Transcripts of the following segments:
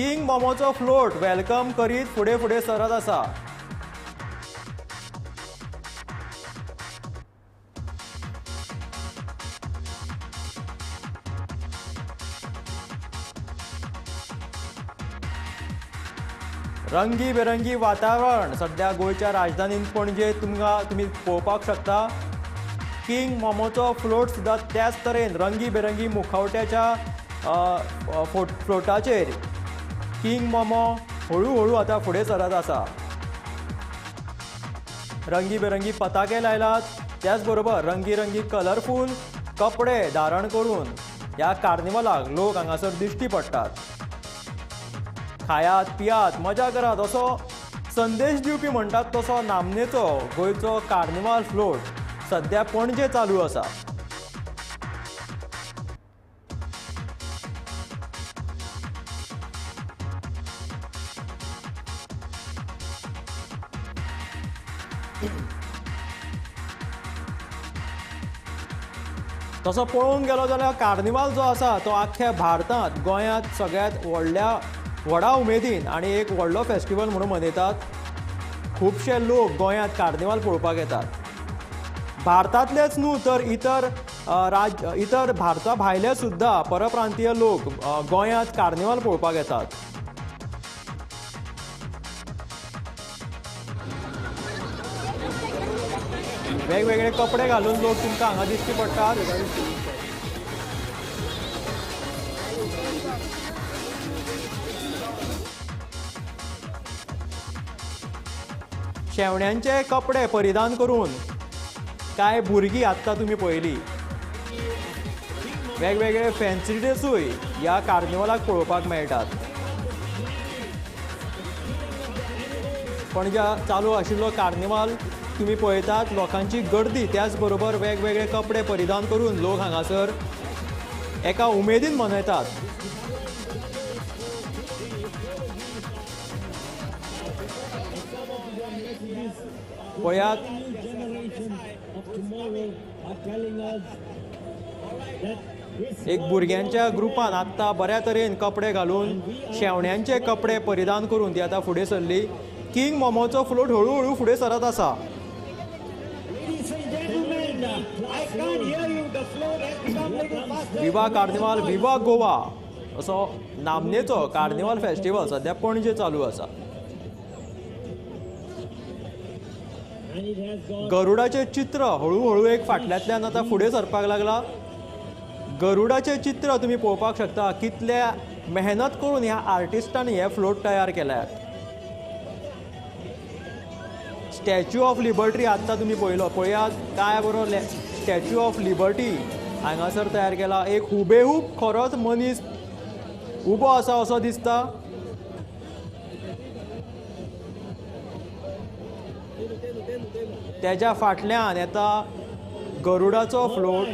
King मोमोचो float welcome करीत फुडें फुडें सरत आसा. रंगी बेरंगी वातावरण सध्या गोंयच्या राजधानीत पणजे तुम्ही पळोवपाक शकता. किंग मोमोचो फ्लोट सुद्दां त्याच तरेन रंगी बेरंगी मुखवट्याच्या फ्लोटाचेर किंग मोमो हळू हळू आतां फुडें सरत आसा. रंगी बेरंगी पताके लायलात, त्याच बरोबर रंगी कलरफूल कपडे धारण करून ह्या कार्निवलाक लोक हांगासर दिश्टी पडटात. खायात पियात मजा करात असो संदेश दिवपी म्हणटात तसो नामनेचो गोंयचो कार्निवाल फ्लोट सध्या पणजे चालू आसा. तसो पळोवंक गेलो जाल्यार कार्निवाल जो आसा तो आख्ख्या भारतांत गोंयांत सगळ्यात व्हडा उमेदीन आनी एक व्हडलो फेस्टिवल म्हणून मनयतात. खुबशे लोक गोंयांत कार्निवाल पळोवपाक येतात. भारतांतलेच न्हू तर इतर भारता भायले सुद्दां परप्रांतीय लोक गोंयांत कार्निवाल पळोवपाक येतात. वेगवेगळे कपडे घालून लोक तुमकां हांगा दिश्टी पडटात. शेवण्यांचे कपडे परिधान करून कांय भुरगीं आत्तां तुमी पळयली. वेगवेगळे फॅन्सी ड्रेसूय ह्या कार्निवलाक पळोवपाक मेळटात. पणजे चालू आशिल्लो कार्निवाल तुम्ही पळयतात. लोकांची गर्दी त्याच बरोबर वेगवेगळे कपडे परिधान करून लोक हांगासर एका उमेदीन मनयतात. पळयात एक भुरग्यांच्या ग्रुपान आत्ता बऱ्या तरेन कपडे घालून शेवण्यांचे कपडे परिधान करून ती आतां फुडें सरली. किंग मोमोचो फ्लोट हळू हळू फुडें सरत आसा. विवा कार्निवाल विवा गोवा असो नामनेचो कार्निवाल फेस्टिवल सध्या पणजे चालू आसा. गरुडाचे चित्र हळूहळू एक फाटल्यातल्यान आतां फुडें सरपाक लागला. गरुडाचे चित्र तुमी पळोवपाक शकता. कितल्या मेहनत करून ह्या आर्टिस्टांनी हे फ्लोट तयार केल्यात. स्टॅच्यू ऑफ लिबर्टी आत्तां तुमी पळयलो. पळयात काय बरो स्टॅच्यू ऑफ लिबर्टी हांगासर तयार केला. एक हुबेहूब खरोच मनीस उबो आसा असो दिसता. त्याच्या फाटल्यान येता गरुडाचो फ्लोट.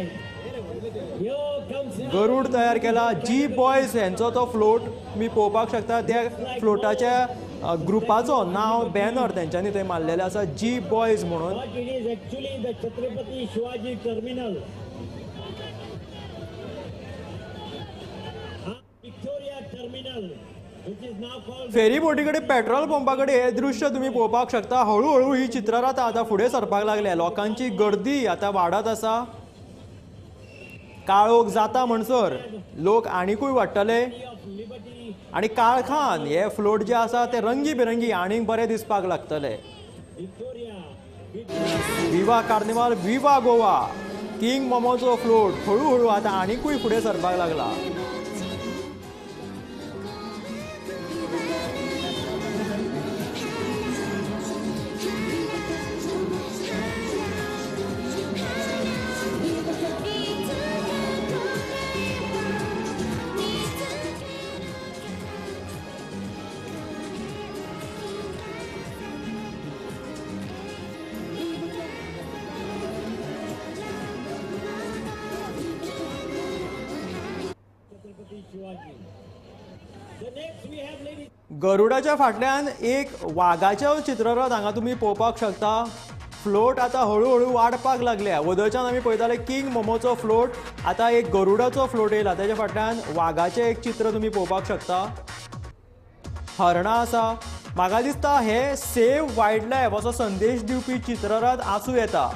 गरुड तयार केला. जी बॉयज हेंचो तो फ्लोट तुमी पळोवपाक शकता. त्या फ्लोटाच्या ग्रुपाचो नांव बॅनर तेंच्यांनी थंय मारलेलें आसा जी बॉयज म्हणून. Chhatrapati Shivaji terminal Victoria terminal ferry बोटी कडेन पेट्रोल पंपा कडेन हे दृश्य तुम्ही पळोवपाक शकता. हळूहळू ही चित्ररथ आतां फुडें सरपाक लागल्या. लोकांची गर्दी आतां वाडत आसा. काळोख जाता म्हणसर लोक आनीकूय वाडटले आनी काळखान हे फ्लोट जे आसा ते रंगी बेरंगी आनीक बरे दिसपाक लागतले. विवा कार्निवाल विवा गोवा किंग मोमोचो फ्लोट हळूहळू आतां आनीकूय फुडें सरपाक लागला. गरुडाच्या फाटल्यान एक वाघाचो चित्ररथ हांगा तुमी पळोवपाक शकता. फ्लोट आतां हळूहळू वाडपाक लागल्या. वदळच्यान आमी पळयताले किंग मोमोचो फ्लोट, आतां एक गरुडाचो फ्लोट येयला. ताच्या फाटल्यान वाघाचें एक चित्र तुमी पळोवपाक शकता. हरणां आसा म्हाका दिसता हे सेव वायल्ड लायफ असो संदेश दिवपी चित्ररथ आसूं येता